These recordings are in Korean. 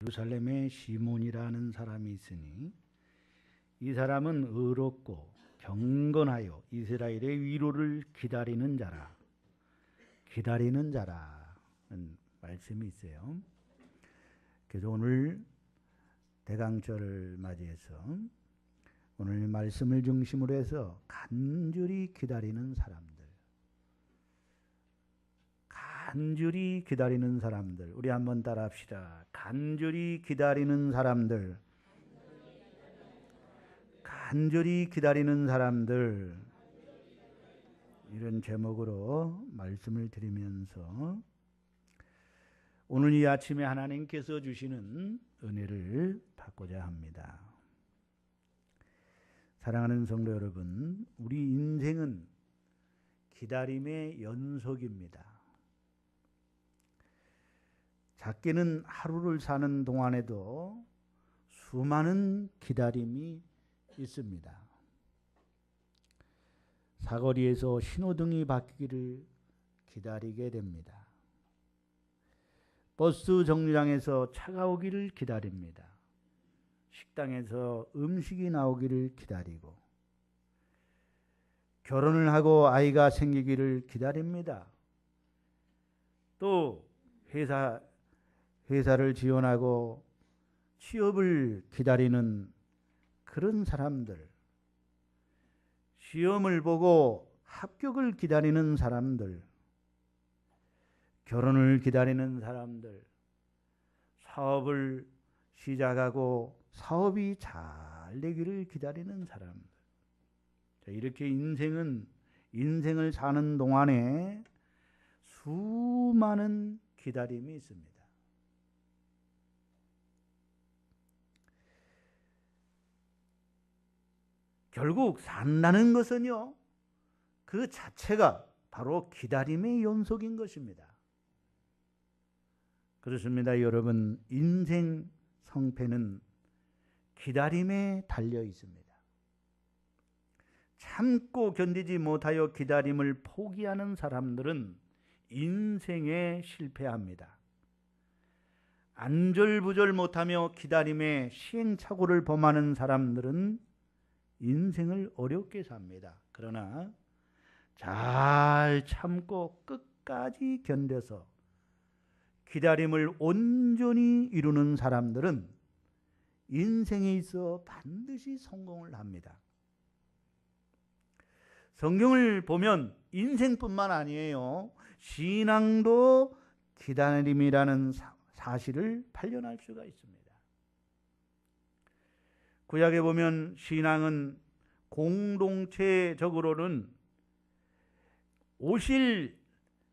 예루살렘에 시몬이라는 사람이 있으니 이 사람은 의롭고 경건하여 이스라엘의 위로를 기다리는 자라. 기다리는 자라는 말씀이 있어요. 그래서 오늘 대강절을 맞이해서 오늘 말씀을 중심으로 해서 간절히 기다리는 사람들, 간절히 기다리는 사람들, 우리 한번 따라합시다. 간절히 기다리는 사람들, 간절히 기다리는 사람들, 이런 제목으로 말씀을 드리면서 오늘 이 아침에 하나님께서 주시는 은혜를 받고자 합니다. 사랑하는 성도 여러분, 우리 인생은 기다림의 연속입니다. 작게는 하루를 사는 동안에도 수많은 기다림이 있습니다. 사거리에서 신호등이 바뀌기를 기다리게 됩니다. 버스 정류장에서 차가 오기를 기다립니다. 식당에서 음식이 나오기를 기다리고, 결혼을 하고 아이가 생기기를 기다립니다. 또 회사를 지원하고 취업을 기다리는 그런 사람들, 시험을 보고 합격을 기다리는 사람들, 결혼을 기다리는 사람들, 사업을 시작하고 사업이 잘 되기를 기다리는 사람들. 이렇게 인생을 사는 동안에 수많은 기다림이 있습니다. 결국 산다는 것은요, 그 자체가 바로 기다림의 연속인 것입니다. 그렇습니다. 여러분, 인생 성패는 기다림에 달려 있습니다. 참고 견디지 못하여 기다림을 포기하는 사람들은 인생에 실패합니다. 안절부절 못하며 기다림에 시행착오를 범하는 사람들은 인생을 어렵게 삽니다. 그러나 잘 참고 끝까지 견뎌서 기다림을 온전히 이루는 사람들은 인생에 있어 반드시 성공을 합니다. 성경을 보면 인생뿐만 아니에요, 신앙도 기다림이라는 사실을 발견할 수가 있습니다. 구약에 보면 신앙은 공동체적으로는 오실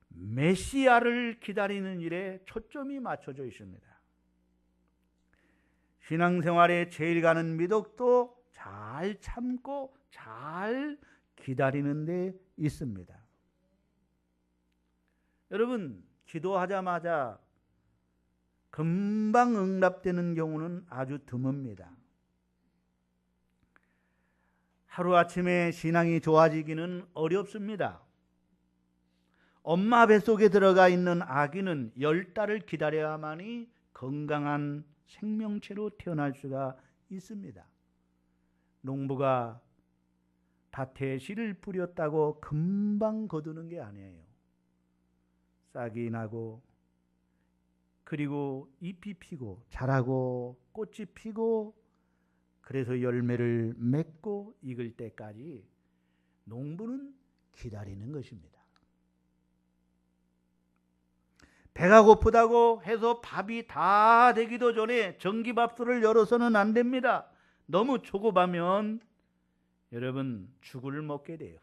메시아를 기다리는 일에 초점이 맞춰져 있습니다. 신앙생활에 제일 가는 미덕도 잘 참고 잘 기다리는 데 있습니다. 여러분, 기도하자마자 금방 응답되는 경우는 아주 드뭅니다. 하루아침에 신앙이 좋아지기는 어렵습니다. 엄마 뱃속에 들어가 있는 아기는 10달을 기다려야만이 건강한 생명체로 태어날 수가 있습니다. 농부가 밭에 씨를 뿌렸다고 금방 거두는 게 아니에요. 싹이 나고, 그리고 잎이 피고 자라고 꽃이 피고, 그래서 열매를 맺고 익을 때까지 농부는 기다리는 것입니다. 배가 고프다고 해서 밥이 다 되기도 전에 전기밥솥을 열어서는 안 됩니다. 너무 초급하면 여러분 죽을 먹게 돼요.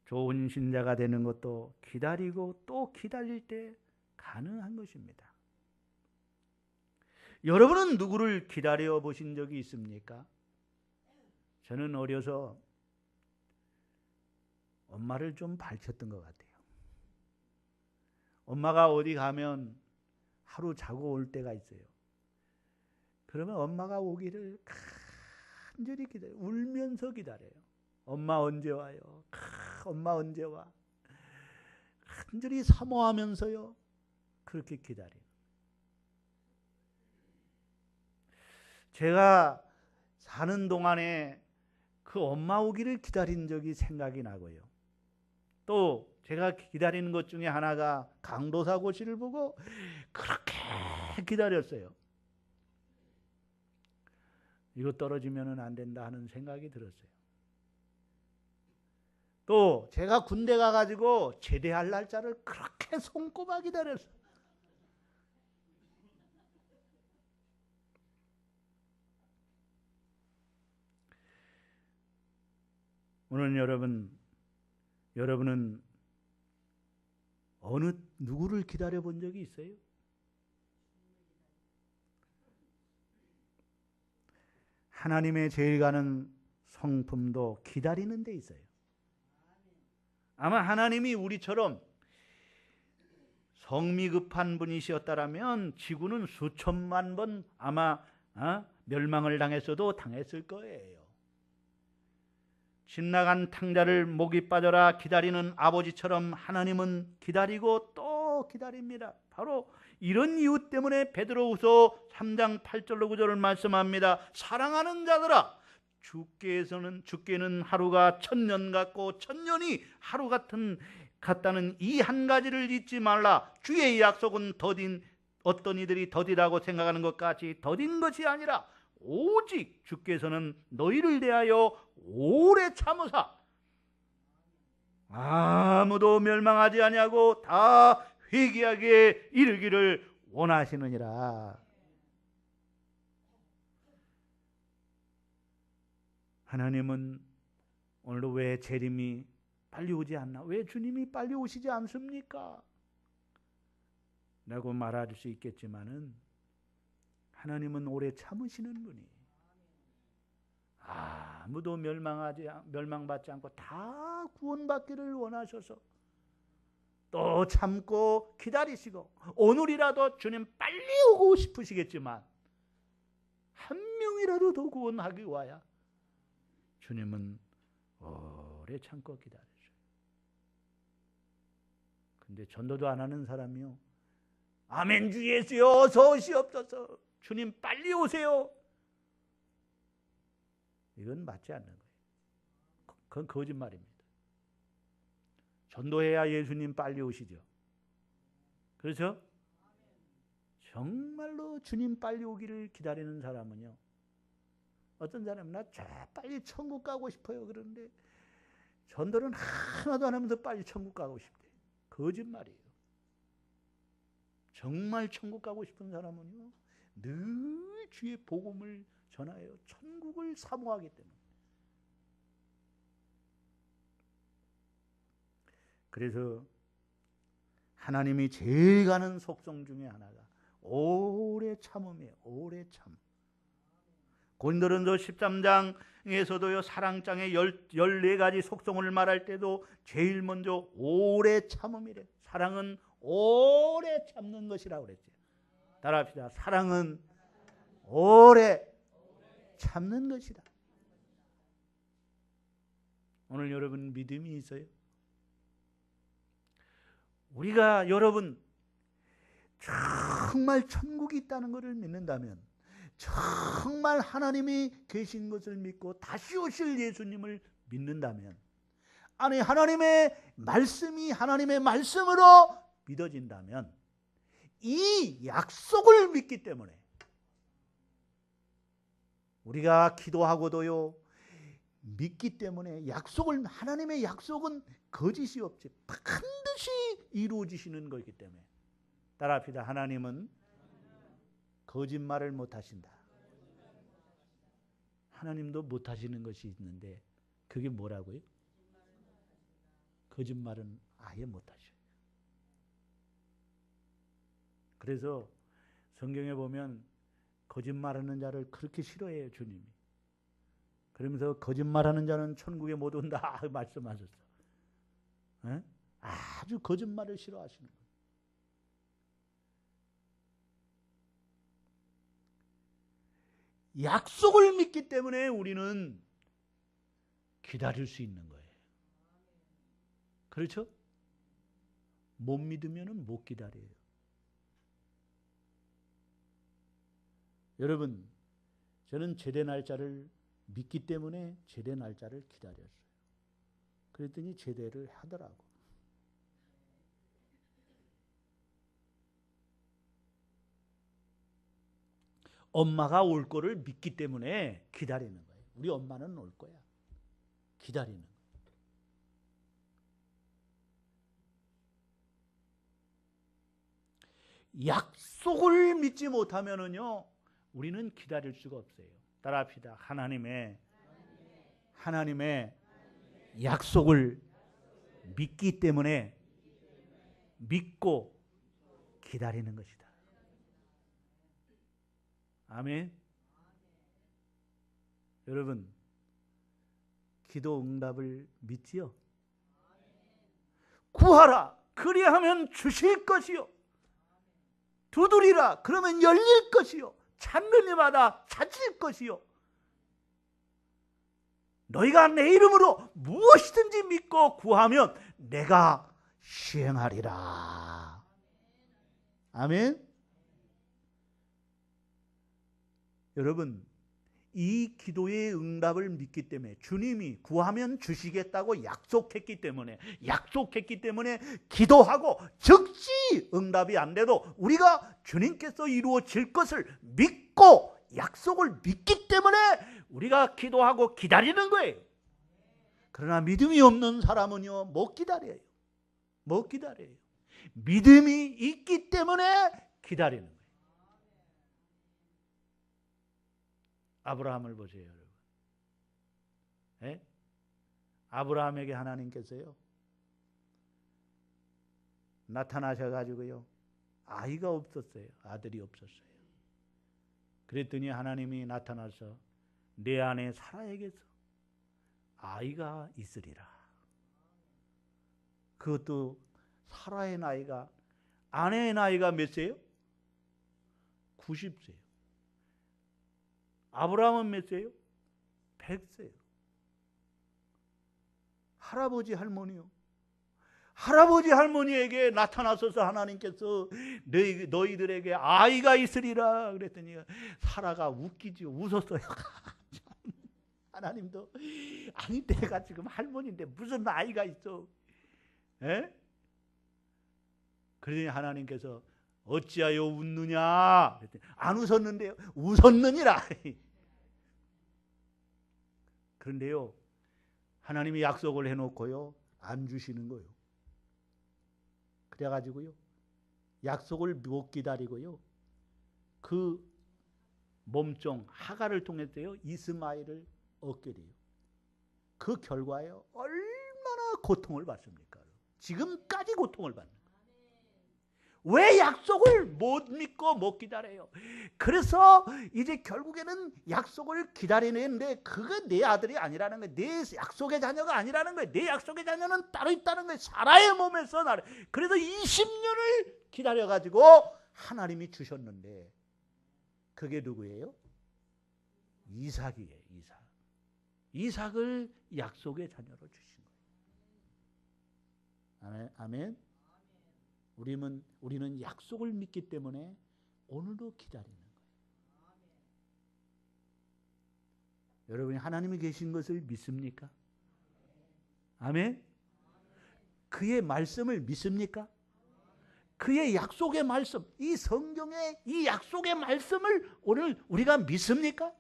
좋은 신자가 되는 것도 기다리고 또 기다릴 때 가능한 것입니다. 여러분은 누구를 기다려 보신 적이 있습니까? 저는 어려서 엄마를 좀 밝혔던 것 같아요. 엄마가 어디 가면 하루 자고 올 때가 있어요. 그러면 엄마가 오기를 간절히 기다려요. 울면서 기다려요. 엄마 언제 와요? 엄마 언제 와? 간절히 사모하면서요. 그렇게 기다리는. 제가 사는 동안에 그 엄마 오기를 기다린 적이 생각이 나고요. 또 제가 기다리는 것 중에 하나가 강도사고시를 보고 그렇게 기다렸어요. 이거 떨어지면 안 된다 하는 생각이 들었어요. 또 제가 군대 가가지고 제대할 날짜를 그렇게 손꼽아 기다렸어요. 오늘 여러분은 어느 누구를 기다려 본 적이 있어요? 하나님의 제일 가는 성품도 기다리는 데 있어요. 아마 하나님이 우리처럼 성미 급한 분이셨다라면 지구는 수천만 번 아마 멸망을 당했어도 당했을 거예요. 집 나간 탕자를 목이 빠져라 기다리는 아버지처럼 하나님은 기다리고 또 기다립니다. 바로 이런 이유 때문에 베드로후서 3장 8절로 9절을 말씀합니다. 사랑하는 자들아, 주께는 하루가 천년 같고 천년이 하루 같다는 이 한 가지를 잊지 말라. 주의 약속은 어떤 이들이 더디다고 생각하는 것 같이 더딘 것이 아니라 오직 주께서는 너희를 대하여 오래 참으사 아무도 멸망하지 아니하고 다 회개하게 이르기를 원하시느니라. 하나님은 오늘도 왜 재림이 빨리 오지 않나? 왜 주님이 빨리 오시지 않습니까? 라고 말할 수 있겠지만은 하나님은 오래 참으시는 분이 아무도 멸망받지 않고 다 구원받기를 원하셔서 또 참고 기다리시고 오늘이라도 주님 빨리 오고 싶으시겠지만 한 명이라도 더 구원하기 위하여 주님은 오래 참고 기다리셔요. 근데 전도도 안 하는 사람이요, 아멘 주 예수여 어서 오시옵소서, 주님 빨리 오세요, 이건 맞지 않는 거예요. 그건 거짓말입니다. 전도해야 예수님 빨리 오시죠. 그렇죠? 정말로 주님 빨리 오기를 기다리는 사람은요, 어떤 사람은 나 빨리 천국 가고 싶어요. 그런데 전도는 하나도 안 하면서 빨리 천국 가고 싶대. 거짓말이에요. 정말 천국 가고 싶은 사람은요, 늘 주의 복음을 전하여 천국을 사모하기 때문에. 그래서 하나님이 제일 가는 속성 중에 하나가 오래 참음이에요. 오래 참. 고린도전서 13장에서도요, 사랑장의 14가지 속성을 말할 때도 제일 먼저 오래 참음이래. 사랑은 오래 참는 것이라고 그랬죠. 따라합시다. 사랑은 오래 참는 것이다. 오늘 여러분 믿음이 있어요? 우리가 여러분 정말 천국이 있다는 것을 믿는다면, 정말 하나님이 계신 것을 믿고 다시 오실 예수님을 믿는다면, 아니 하나님의 말씀이 하나님의 말씀으로 믿어진다면, 이 약속을 믿기 때문에 우리가 기도하고도요 믿기 때문에 하나님의 약속은 거짓이 없지 반드시 이루어지시는 것이기 때문에, 따라합시다. 하나님은 거짓말을 못하신다. 하나님도 못하시는 것이 있는데 그게 뭐라고요? 거짓말은 아예 못하셔요. 그래서 성경에 보면 거짓말하는 자를 그렇게 싫어해요, 주님이. 그러면서 거짓말하는 자는 천국에 못 온다 말씀하셨어. 에? 아주 거짓말을 싫어하시는 거예요. 약속을 믿기 때문에 우리는 기다릴 수 있는 거예요. 그렇죠? 못 믿으면 못 기다려요. 여러분, 저는 제대 날짜를 믿기 때문에 제대 날짜를 기다렸어요. 그랬더니 제대를 하더라고. 엄마가 올 거를 믿기 때문에 기다리는 거예요. 우리 엄마는 올 거야. 기다리는 거예요. 약속을 믿지 못하면은요, 우리는 기다릴 수가 없어요. 따라합시다. 하나님의 약속을 믿기 때문에 믿고 기다리는 것이다. 아멘. 여러분, 기도 응답을 믿지요? 구하라, 그리하면 주실 것이요. 두드리라, 그러면 열릴 것이요. 찾는 이마다 찾을 것이요. 너희가 내 이름으로 무엇이든지 믿고 구하면 내가 시행하리라. 아멘. 여러분, 이 기도의 응답을 믿기 때문에 주님이 구하면 주시겠다고 약속했기 때문에 기도하고 즉시 응답이 안 돼도 우리가 주님께서 이루어질 것을 믿고 약속을 믿기 때문에 우리가 기도하고 기다리는 거예요. 그러나 믿음이 없는 사람은요, 못 기다려요. 못 기다려요. 믿음이 있기 때문에 기다리는 거예요. 아브라함을 보세요, 여러분. 예? 아브라함에게 하나님께서요, 나타나셔가지고요, 아이가 없었어요. 아들이 없었어요. 그랬더니 하나님이 나타나서 내 아내 사라에게서 아이가 있으리라. 그것도 사라의 나이가, 아내의 나이가 몇 세요? 90세요. 아브라함은 몇 세요? 100세요. 할아버지 할머니요. 할아버지 할머니에게 나타나셔서 하나님께서 너희들에게 아이가 있으리라 그랬더니 사라가 웃기죠. 웃었어요. 하나님도 아니 내가 지금 할머니인데 무슨 아이가 있어. 에? 그러니 하나님께서 어찌하여 웃느냐? 그랬더니 안 웃었는데요. 웃었느니라. 그런데요, 하나님이 약속을 해놓고요, 안 주시는 거예요. 그래가지고요, 약속을 못 기다리고요, 그 몸종 하갈을 통해서요, 이스마엘을 얻게 돼요. 그 결과에요, 얼마나 고통을 받습니까? 지금까지 고통을 받는 거예요. 왜 약속을 못 믿고 못 기다려요? 그래서 이제 결국에는 약속을 기다리는데 그게 내 아들이 아니라는 거예요. 내 약속의 자녀가 아니라는 거예요. 내 약속의 자녀는 따로 있다는 거예요. 사라의 몸에서 나를. 그래서 20년을 기다려가지고 하나님이 주셨는데 그게 누구예요? 이삭이에요. 이삭. 이삭을 약속의 자녀로 주신 거예요. 아멘. 우리는 약속을 믿기 때문에 오늘도 기다리는 거예요. 여러분이 하나님이 계신 것을 믿습니까? 아멘. 그의 말씀을 믿습니까? 그의 약속의 말씀, 이 성경의 이 약속의 말씀을 오늘 우리가 믿습니까?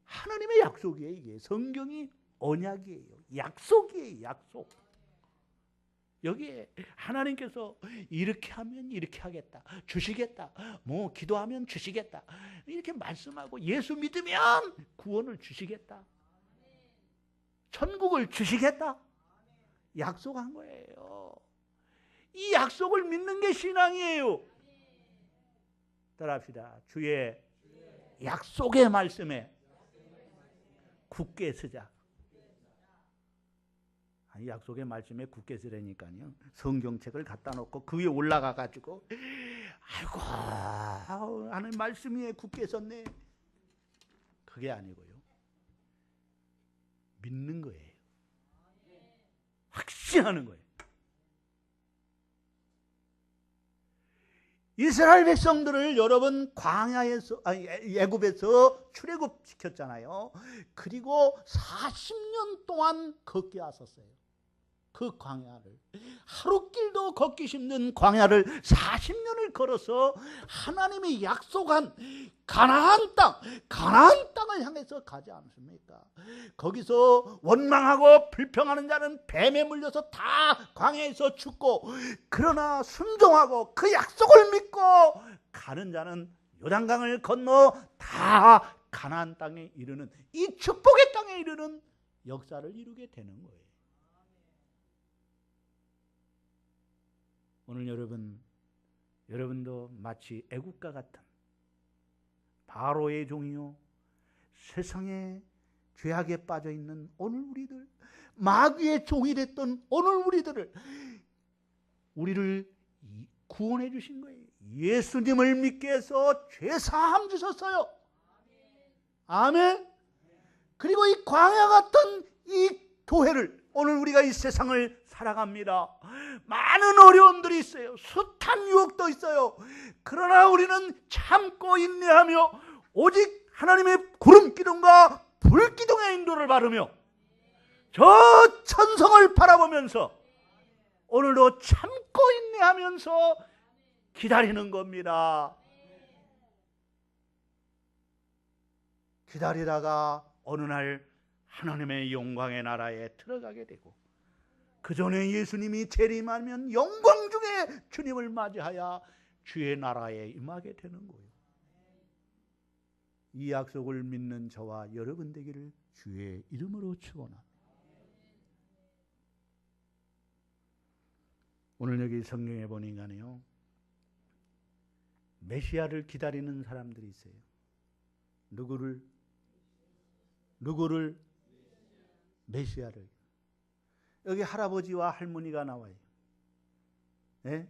하나님의 약속이에요. 이게 성경이 언약이에요. 약속이에요. 약속. 여기에 하나님께서 이렇게 하면 이렇게 하겠다, 주시겠다, 뭐 기도하면 주시겠다 이렇게 말씀하고, 예수 믿으면 구원을 주시겠다, 천국을 주시겠다 약속한 거예요. 이 약속을 믿는 게 신앙이에요. 따라합시다. 주의 약속의 말씀에 굳게 서자. 이 약속의 말씀에 굳게 서라니까요. 성경책을 갖다 놓고 그 위에 올라가 가지고 아이고 하나님 말씀 위에 굳게 섰네. 그게 아니고요. 믿는 거예요. 확신하는 거예요. 이스라엘 백성들을 여러분 광야에서 애굽에서 출애굽시켰잖아요. 그리고 40년 동안 걷게 하셨어요. 그 광야를, 하루길도 걷기 힘든 광야를 40년을 걸어서 하나님이 약속한 가나안 땅을 향해서 가지 않습니까? 거기서 원망하고 불평하는 자는 뱀에 물려서 다 광야에서 죽고, 그러나 순종하고 그 약속을 믿고 가는 자는 요단강을 건너 다 가나안 땅에 이르는, 이 축복의 땅에 이르는 역사를 이루게 되는 거예요. 오늘 여러분도 마치 애국과 같은 바로의 종이요, 세상에 죄악에 빠져 있는 오늘 우리들, 마귀의 종이 됐던 오늘 우리를 구원해 주신 거예요. 예수님을 믿게 해서 죄 사함 주셨어요. 아멘. 그리고 이 광야 같은 이 교회를, 오늘 우리가 이 세상을 살아갑니다. 많은 어려움들이 있어요. 숱한 유혹도 있어요. 그러나 우리는 참고 인내하며 오직 하나님의 구름 기둥과 불 기둥의 인도를 바르며 저 천성을 바라보면서 오늘도 참고 인내하면서 기다리는 겁니다. 기다리다가 어느 날 하나님의 영광의 나라에 들어가게 되고, 그 전에 예수님이 재림하면 영광 중에 주님을 맞이하여 주의 나라에 임하게 되는 거예요. 이 약속을 믿는 저와 여러분 되기를 주의 이름으로 축원합니다. 오늘 여기 성경에 보니까요, 메시아를 기다리는 사람들이 있어요. 누구를? 메시아를. 여기 할아버지와 할머니가 나와요. 네?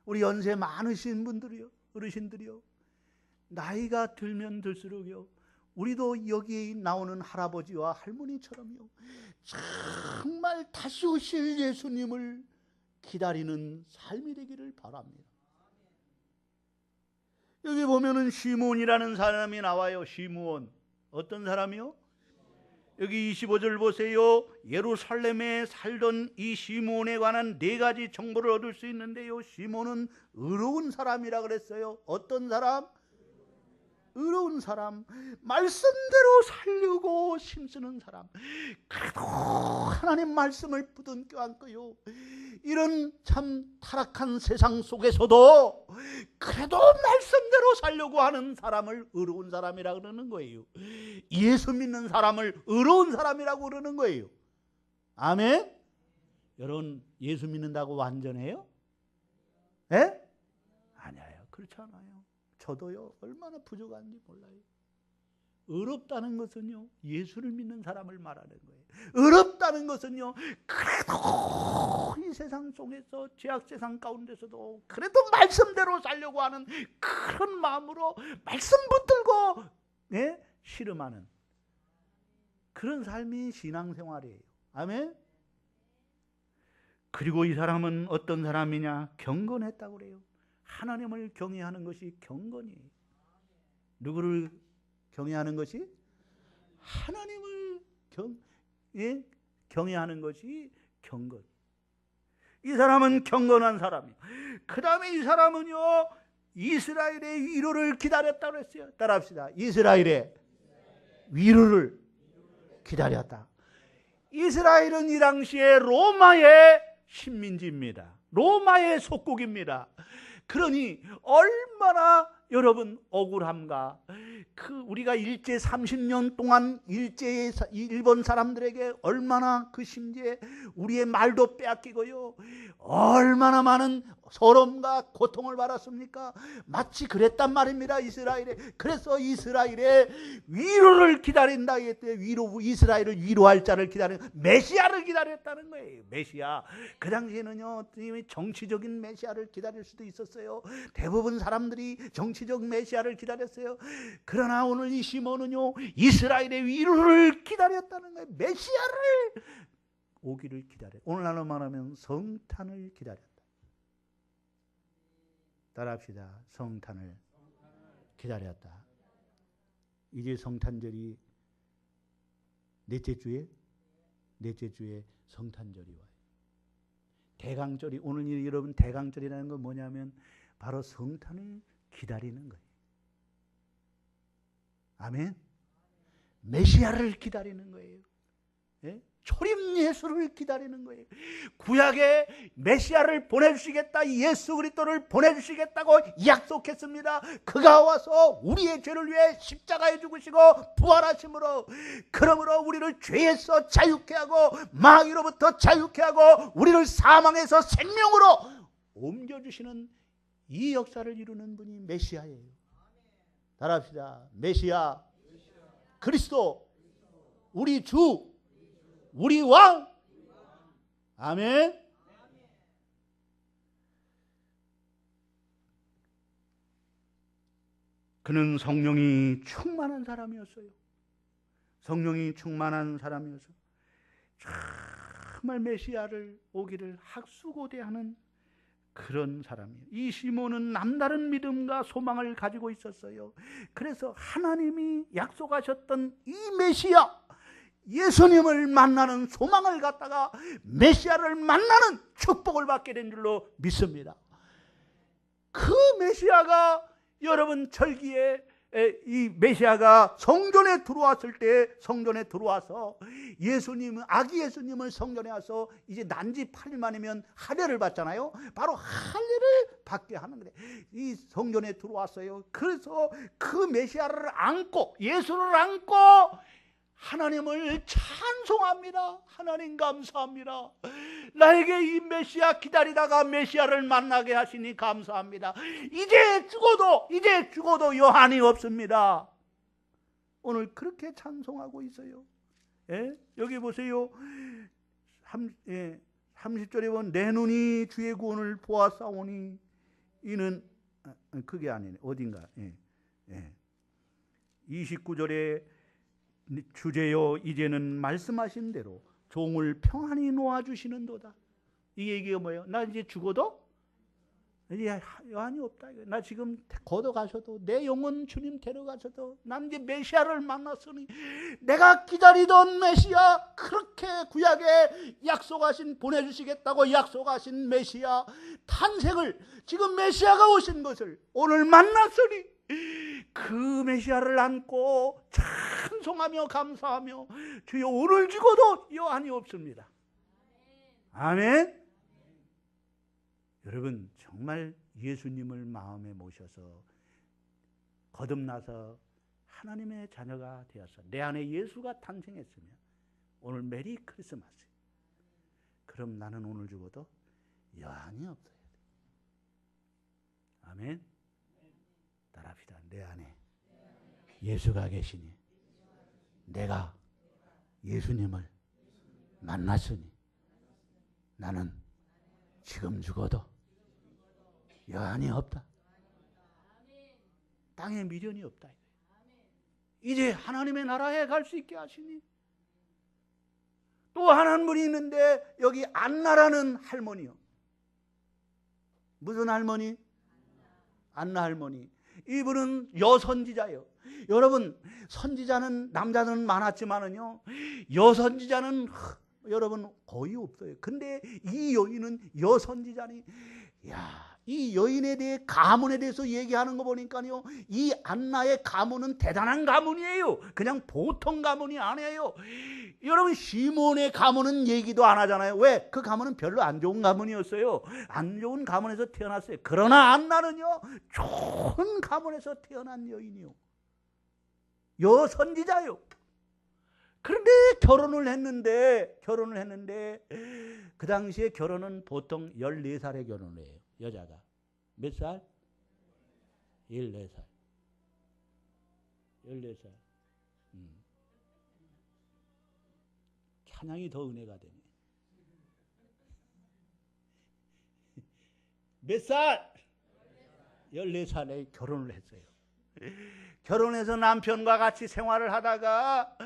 우리 연세 많으신 분들이요, 어르신들이요, 나이가 들면 들수록요, 우리도 여기 나오는 할아버지와 할머니처럼요, 정말 다시 오실 예수님을 기다리는 삶이 되기를 바랍니다. 여기 보면은 시므온이라는 사람이 나와요. 시므온. 어떤 사람이요? 여기 25절 보세요. 예루살렘에 살던 이 시므온에 관한 4가지 정보를 얻을 수 있는데요, 시므온은 의로운 사람이라 그랬어요. 어떤 사람? 의로운 사람, 말씀대로 살려고 힘쓰는 사람. 그래도 하나님 말씀을 부둥 껴안고요, 이런 참 타락한 세상 속에서도 그래도 말씀대로 살려고 하는 사람을 의로운 사람이라 그러는 거예요. 예수 믿는 사람을 의로운 사람이라고 그러는 거예요. 아멘. 여러분, 예수 믿는다고 완전해요? 예? 아니에요. 그렇지 않아요. 저도요, 얼마나 부족한지 몰라요. 의롭다는 것은요, 예수를 믿는 사람을 말하는 거예요. 의롭다는 것은요, 그래도 이 세상 속에서, 죄악 세상 가운데서도 그래도 말씀대로 살려고 하는 그런 마음으로 말씀 붙들고 씨름하는 그런 삶이 신앙생활이에요. 아멘. 그리고 이 사람은 어떤 사람이냐? 경건했다고 그래요. 하나님을 경외하는 것이 경건이에요. 누구를 경외하는 것이? 하나님을 경외하는 것이 경건. 이 사람은 경건한 사람이에요. 그 다음에 이 사람은요, 이스라엘의 위로를 기다렸다고 했어요. 따라합시다. 이스라엘의 위로를 기다렸다. 이스라엘은 이 당시에 로마의 식민지입니다. 로마의 속국입니다. 그러니 얼마나 여러분 억울함과, 우리가 일제 30년 동안 일본 사람들에게 얼마나 그 심지에 우리의 말도 빼앗기고요, 얼마나 많은 서러움과 고통을 받았습니까? 마치 그랬단 말입니다. 이스라엘에. 그래서 이스라엘의 위로를 기다린다 했대요. 이스라엘을 위로할 자를 기다리는, 메시아를 기다렸다는 거예요. 메시아. 그 당시에는요, 정치적인 메시아를 기다릴 수도 있었어요. 대부분 사람들이 정치적 메시아를 기다렸어요. 그러나 오늘 이 시몬은요, 이스라엘의 위로를 기다렸다는 거예요. 메시아를 오기를 기다려. 오늘날로 말하면 성탄을 기다렸다. 따라합시다. 성탄을 기다렸다. 이제 성탄절이 넷째 주에 성탄절이 와요. 대강절이, 오늘 여러분 대강절이라는 건 뭐냐면 바로 성탄을 기다리는 거예요. 아멘. 메시아를 기다리는 거예요. 예? 초림 예수를 기다리는 거예요. 구약에 메시아를 보내주시겠다, 예수 그리스도를 보내주시겠다고 약속했습니다. 그가 와서 우리의 죄를 위해 십자가에 죽으시고 부활하심으로, 그러므로 우리를 죄에서 자유케 하고 마귀로부터 자유케 하고 우리를 사망에서 생명으로 옮겨주시는 이 역사를 이루는 분이 메시아예요. 따라합시다. 메시아, 그리스도, 우리 주, 우리 왕. 아멘. 그는 성령이 충만한 사람이었어요. 성령이 충만한 사람이어서 정말 메시아를 오기를 학수고대하는 그런 사람이에요. 이 시몬은 남다른 믿음과 소망을 가지고 있었어요. 그래서 하나님이 약속하셨던 이 메시아, 예수님을 만나는 소망을 갖다가 메시아를 만나는 축복을 받게 된 줄로 믿습니다. 그 메시아가 여러분 절기에 이 메시아가 성전에 들어왔을 때, 성전에 들어와서 예수님, 아기 예수님을 성전에 와서 이제 난지 8일 만이면 할례를 받잖아요. 바로 할례를 받게 하는 거예요. 이 성전에 들어왔어요. 그래서 그 메시아를 안고, 예수를 안고 하나님을 찬송합니다. 하나님 감사합니다. 나에게 이 메시아 기다리다가 메시아를 만나게 하시니 감사합니다. 이제 죽어도 여한이 없습니다. 오늘 그렇게 찬송하고 있어요. 예? 여기 보세요. 30절에 보면 내 눈이 주의 구원을 보았사오니 이는, 그게 아니네. 어딘가. 29절에 주제여 이제는 말씀하신 대로 종을 평안히 놓아주시는도다. 이 얘기가 뭐예요? 나 이제 죽어도 이제 여한이 없다. 나 지금 걷어가셔도, 내 영혼 주님 데려가셔도 난 이제 메시아를 만났으니, 내가 기다리던 메시아, 그렇게 구약에 약속하신, 보내주시겠다고 약속하신 메시아 탄생을, 지금 메시아가 오신 것을 오늘 만났으니 그 메시아를 안고 찬송하며 감사하며 주여 오늘 죽어도 여한이 없습니다. 아멘. 여러분 정말 예수님을 마음에 모셔서 거듭나서 하나님의 자녀가 되어서 내 안에 예수가 탄생했으면 오늘 메리 크리스마스. 그럼 나는 오늘 죽어도 여한이 없어야 돼. 아멘. 따라합시다. 내 안에 예수가 계시니 내가 예수님을 만났으니 나는 지금 죽어도 여한이 없다. 땅에 미련이 없다. 이제 하나님의 나라에 갈 수 있게 하시니, 또 한 분이 있는데 여기 안나라는 할머니요. 무슨 할머니? 안나 할머니. 이분은 여선지자예요. 여러분 선지자는 남자들은 많았지만은요, 여선지자는 여러분 거의 없어요. 근데 이 여인은 여선지자니, 이 여인에 대해, 가문에 대해서 얘기하는 거 보니까요, 이 안나의 가문은 대단한 가문이에요. 그냥 보통 가문이 아니에요. 여러분 시몬의 가문은 얘기도 안 하잖아요. 왜? 그 가문은 별로 안 좋은 가문이었어요. 안 좋은 가문에서 태어났어요. 그러나 안나는요, 좋은 가문에서 태어난 여인이요, 여선지자요. 그런데 결혼을 했는데 그 당시에 결혼은 보통 14살에 결혼을 해요. 여자가 몇 살? 14살. 14살. 찬양이 더 은혜가 되네. 몇 살? 14살에 결혼을 했어요. 결혼해서 남편과 같이 생활을 하다가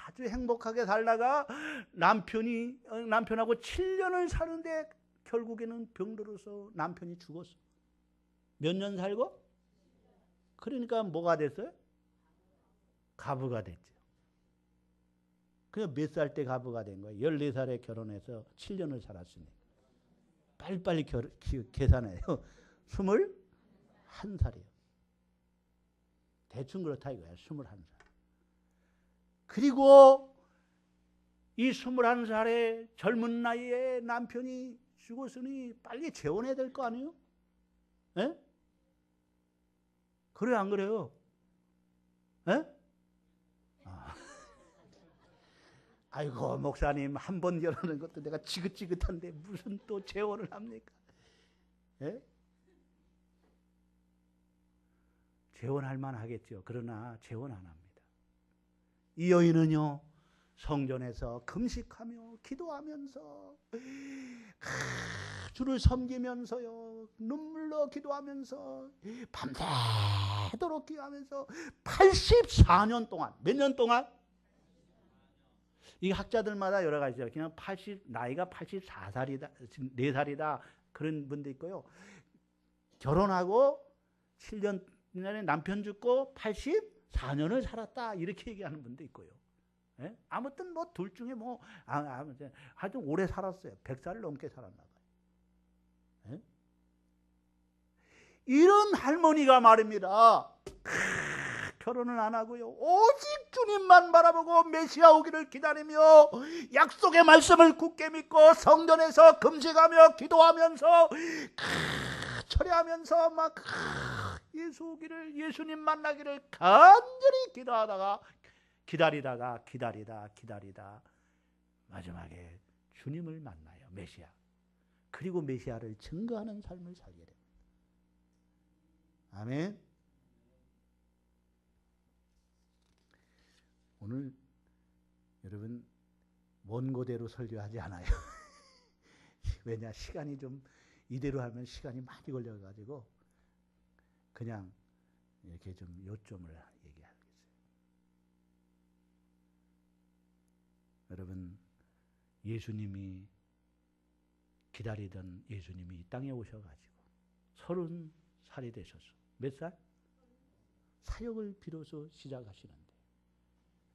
아주 행복하게 살다가 남편하고 7년을 사는데 결국에는 병들어서 남편이 죽었어. 몇 년 살고? 그러니까 뭐가 됐어요? 가부가 됐죠. 그냥 몇 살 때 가부가 된 거예요? 14살에 결혼해서 7년을 살았으니까. 빨리빨리 계산해요. 21살이에요. 대충 그렇다 이거야. 21살. 그리고 이 21살의 젊은 나이에 남편이 죽었으니 빨리 재혼해야 될 거 아니에요? 예? 그래요, 안 그래요? 예? 아이고, 목사님, 한 번 결혼하는 것도 내가 지긋지긋한데 무슨 또 재혼을 합니까? 예? 재혼할 만하겠죠. 그러나 재혼 안 합니다. 이 여인은요, 성전에서 금식하며 기도하면서 주를 섬기면서요, 눈물로 기도하면서 밤새도록 기도하면서 84년 동안, 몇 년 동안? 이 학자들마다 여러 가지죠. 그냥 나이가 84살이다, 4살이다 그런 분도 있고요. 결혼하고 7년 전에 남편 죽고 84년을 살았다 이렇게 얘기하는 분도 있고요. 예? 아무튼 뭐 둘 중에 뭐 하여튼 오래 살았어요. 100살을 넘게 살았나 봐요. 예? 이런 할머니가 말입니다. 결혼은 안 하고요. 오직 주님만 바라보고 메시아 오기를 기다리며 약속의 말씀을 굳게 믿고 성전에서 금식하며 기도하면서 철회하면서 막 예수 오기를, 예수님 만나기를 간절히 기다리다가 마지막에 주님을 만나요. 메시아. 그리고 메시아를 증거하는 삶을 살게 됩니다. 아멘. 오늘 여러분 원고대로 설교하지 않아요. 왜냐, 시간이 좀 이대로 하면 시간이 많이 걸려가지고 그냥 이렇게 좀 요점을 얘기하겠어요. 여러분, 예수님이 기다리던 예수님이 이 땅에 오셔가지고 30살이 되셔서 몇 살? 사역을 비로소 시작하시는데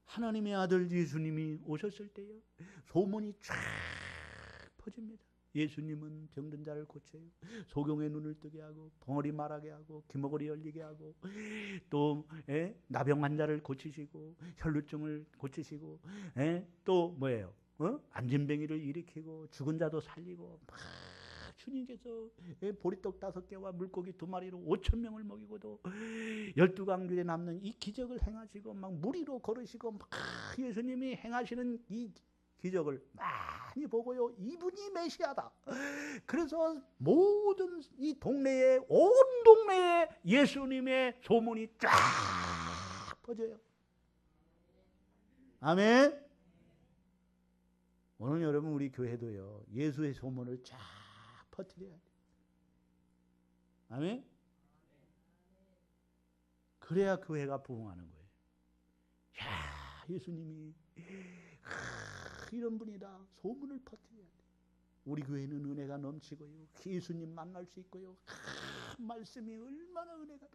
하나님의 아들 예수님이 오셨을 때요, 소문이 쫙 퍼집니다. 예수님은 병든 자를 고쳐요. 소경의 눈을 뜨게 하고 벙어리 말하게 하고 귀머거리 열리게 하고 또 나병 환자를 고치시고 혈루증을 고치시고 또 뭐예요? 안진뱅이를 일으키고 죽은 자도 살리고 막 주님께서 보리떡 5개와 물고기 2마리로 5,000명을 먹이고도 12강줄에 남는 이 기적을 행하시고 막 무리로 걸으시고 막 예수님이 행하시는 이 기적을 많이 보고요, 이분이 메시아다. 그래서 모든 이 동네에, 온 동네에 예수님의 소문이 쫙 퍼져요. 아멘. 오늘 여러분 우리 교회도요, 예수의 소문을 쫙 퍼뜨려야 돼요. 아멘. 그래야 교회가 부흥하는 거예요. 야, 예수님이 이런 분이다, 소문을 퍼뜨려야 돼. 우리 교회는 은혜가 넘치고요, 예수님 만날 수 있고요, 말씀이 얼마나 은혜가,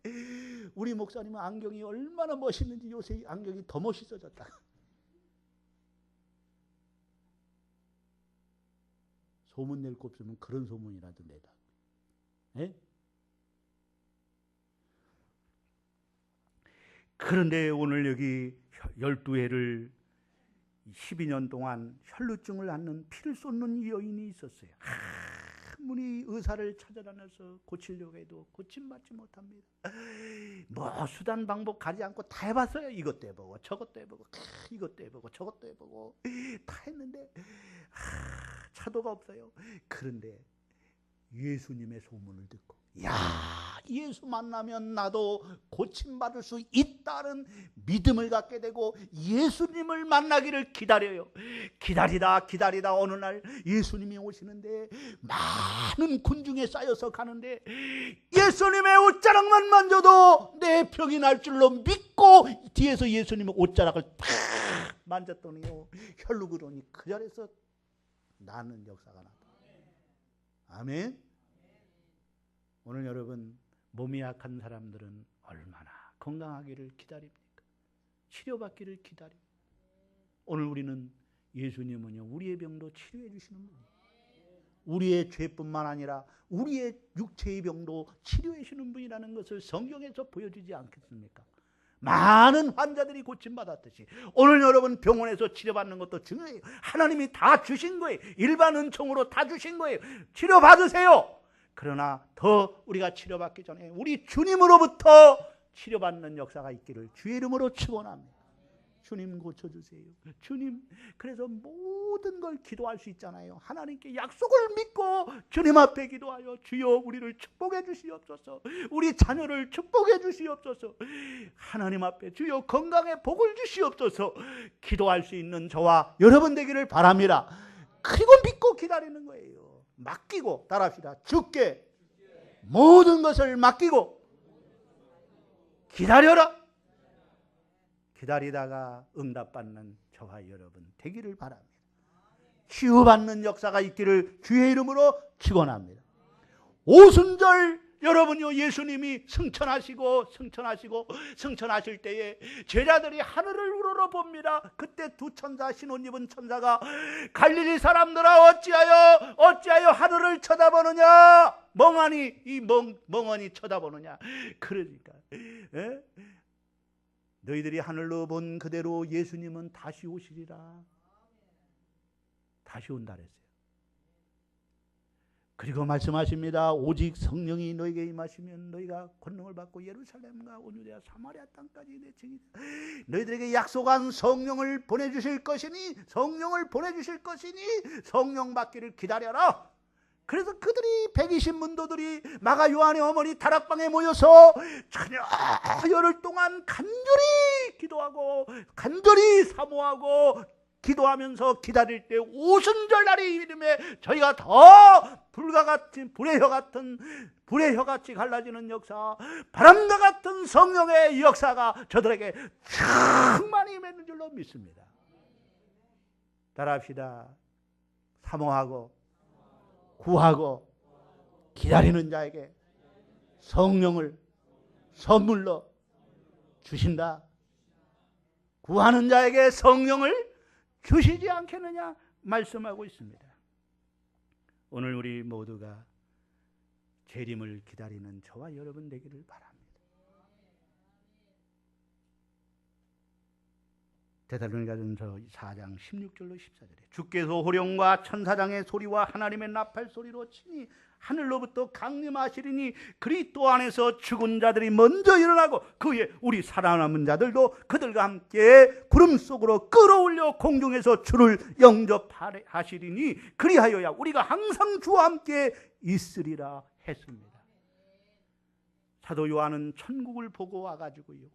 우리 목사님은 안경이 얼마나 멋있는지 요새 안경이 더 멋있어졌다. 소문 낼 거 없으면 그런 소문이라도 내다. 예? 그런데 오늘 여기 12회를 12년 동안 혈루증을 앓는 피를 쏟는 이 여인이 있었어요. 아무리 의사를 찾아다녀서 고치려고 해도 고침받지 못합니다. 뭐 수단 방법 가지 않고 다 해봤어요. 이것도 해보고 저것도 해보고 이것도 해보고 저것도 해보고 다 했는데 차도가 없어요. 그런데 예수님의 소문을 듣고, 야, 예수 만나면 나도 고침받을 수 있다는 믿음을 갖게 되고 예수님을 만나기를 기다려요. 기다리다 어느 날 예수님이 오시는데 많은 군중에 쌓여서 가는데 예수님의 옷자락만 만져도 내 병이 날 줄로 믿고 뒤에서 예수님의 옷자락을 팍 만졌더니요, 혈루그론이 그 자리에서 나는 역사가 나다. 아멘. 오늘 여러분 몸이 약한 사람들은 얼마나 건강하기를 기다립니까? 치료받기를 기다립니다. 오늘 우리는 예수님은요, 우리의 병도 치료해 주시는 분이에요. 우리의 죄뿐만 아니라 우리의 육체의 병도 치료해 주시는 분이라는 것을 성경에서 보여주지 않겠습니까? 많은 환자들이 고침받았듯이 오늘 여러분 병원에서 치료받는 것도 중요해요. 하나님이 다 주신 거예요. 일반 은총으로 다 주신 거예요. 치료받으세요. 그러나 더 우리가 치료받기 전에 우리 주님으로부터 치료받는 역사가 있기를 주의 이름으로 축원합니다. 주님 고쳐주세요. 주님, 그래서 모든 걸 기도할 수 있잖아요. 하나님께 약속을 믿고 주님 앞에 기도하여 주여 우리를 축복해 주시옵소서. 우리 자녀를 축복해 주시옵소서. 하나님 앞에 주여 건강에 복을 주시옵소서. 기도할 수 있는 저와 여러분 되기를 바랍니다. 그리고 믿고 기다리는 거예요. 맡기고, 따라합시다. 주께 모든 것을 맡기고 기다려라. 기다리다가 응답받는 저와 여러분 되기를 바랍니다. 치유받는 역사가 있기를 주의 이름으로 축원합니다. 오순절 여러분요, 예수님이 승천하실 때에 제자들이 하늘을 우러러봅니다. 그때 두 천사, 신옷 입은 천사가 갈릴리 사람들아 어찌하여 하늘을 쳐다보느냐, 멍하니 쳐다보느냐. 그러니까 너희들이 하늘로 본 그대로 예수님은 다시 오시리라. 다시 온다 그랬어요. 그리고 말씀하십니다. 오직 성령이 너희에게 임하시면 너희가 권능을 받고 예루살렘과 온 유대와 사마리아 땅까지 내 증인이다. 너희들에게 약속한 성령을 보내주실 것이니 성령 받기를 기다려라. 그래서 그들이 120문도들이 마가 요한의 어머니 다락방에 모여서 열흘 동안 간절히 기도하고 간절히 사모하고 기도하면서 기다릴 때 오순절 날이 이름에 저희가 더 불과 같은 불의 혀같이 갈라지는 역사, 바람과 같은 성령의 역사가 저들에게 충만히 임하는 줄로 믿습니다. 따라합시다. 사모하고 구하고 기다리는 자에게 성령을 선물로 주신다. 구하는 자에게 성령을 주시지 않겠느냐 말씀하고 있습니다. 오늘 우리 모두가 재림을 기다리는 저와 여러분 되기를 바랍니다. 데살로니가전서 4장 16절로 14절에 주께서 호령과 천사장의 소리와 하나님의 나팔 소리로 치니 하늘로부터 강림하시리니 그리스도 안에서 죽은 자들이 먼저 일어나고 그 후에 우리 살아남은 자들도 그들과 함께 구름 속으로 끌어올려 공중에서 주를 영접하시리니 그리하여야 우리가 항상 주와 함께 있으리라 했습니다. 사도 요한은 천국을 보고 와가지고요,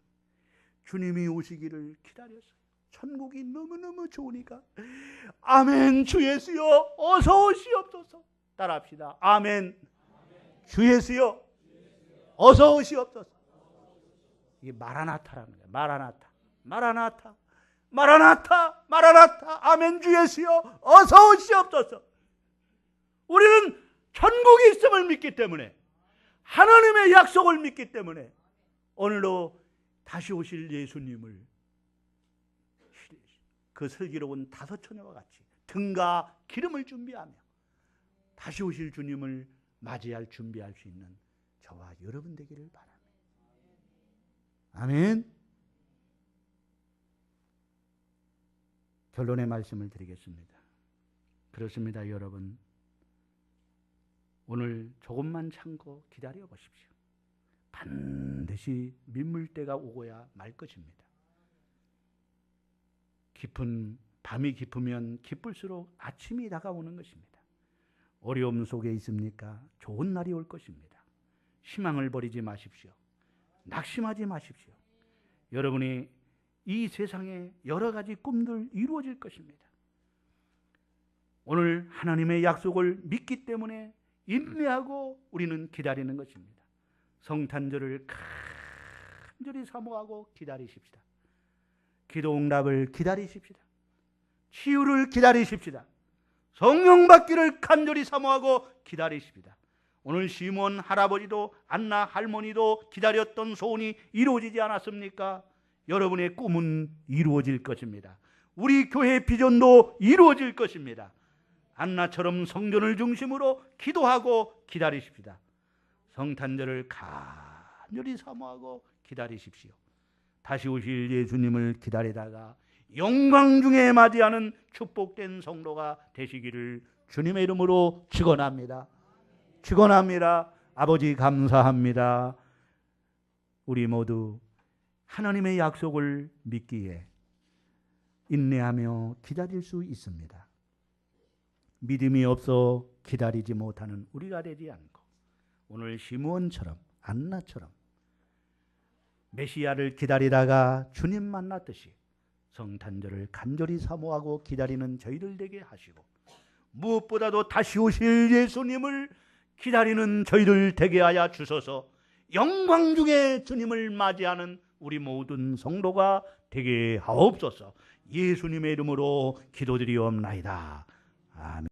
주님이 오시기를 기다렸어요. 천국이 너무너무 좋으니까 아멘 주 예수여 어서 오시옵소서. 따라합시다. 아멘 주 예수여 어서 오시옵소서. 이게 마라나타라는 거예요. 마라나타 아멘 주 예수여 어서 오시옵소서. 우리는 천국이 있음을 믿기 때문에, 하나님의 약속을 믿기 때문에 오늘도 다시 오실 예수님을 그 슬기로운 다섯 처녀와 같이 등과 기름을 준비하며 다시 오실 주님을 맞이할 준비할 수 있는 저와 여러분 되기를 바랍니다. 아멘. 결론의 말씀을 드리겠습니다. 그렇습니다, 여러분. 오늘 조금만 참고 기다려 보십시오. 반드시 민물때가 오고야 말 것입니다. 밤이 깊으면 깊을수록 아침이 다가오는 것입니다. 어려움 속에 있습니까? 좋은 날이 올 것입니다. 희망을 버리지 마십시오. 낙심하지 마십시오. 여러분이 이 세상에 여러 가지 꿈들 이루어질 것입니다. 오늘 하나님의 약속을 믿기 때문에 인내하고 우리는 기다리는 것입니다. 성탄절을 간절히 사모하고 기다리십시다. 기도 응답을 기다리십시다. 치유를 기다리십시다. 성령 받기를 간절히 사모하고 기다리십시다. 오늘 시몬 할아버지도 안나 할머니도 기다렸던 소원이 이루어지지 않았습니까? 여러분의 꿈은 이루어질 것입니다. 우리 교회 비전도 이루어질 것입니다. 안나처럼 성전을 중심으로 기도하고 기다리십시다. 성탄절을 간절히 사모하고 기다리십시오. 다시 오실 예수님을 기다리다가 영광 중에 맞이하는 축복된 성도가 되시기를 주님의 이름으로 축원합니다. 축원합니다. 아버지 감사합니다. 우리 모두 하나님의 약속을 믿기에 인내하며 기다릴 수 있습니다. 믿음이 없어 기다리지 못하는 우리가 되지 않고 오늘 시므온처럼 안나처럼 메시아를 기다리다가 주님 만났듯이 성탄절을 간절히 사모하고 기다리는 저희들 되게 하시고 무엇보다도 다시 오실 예수님을 기다리는 저희들 되게 하여 주소서. 영광 중에 주님을 맞이하는 우리 모든 성도가 되게 하옵소서. 예수님의 이름으로 기도드리옵나이다. 아멘.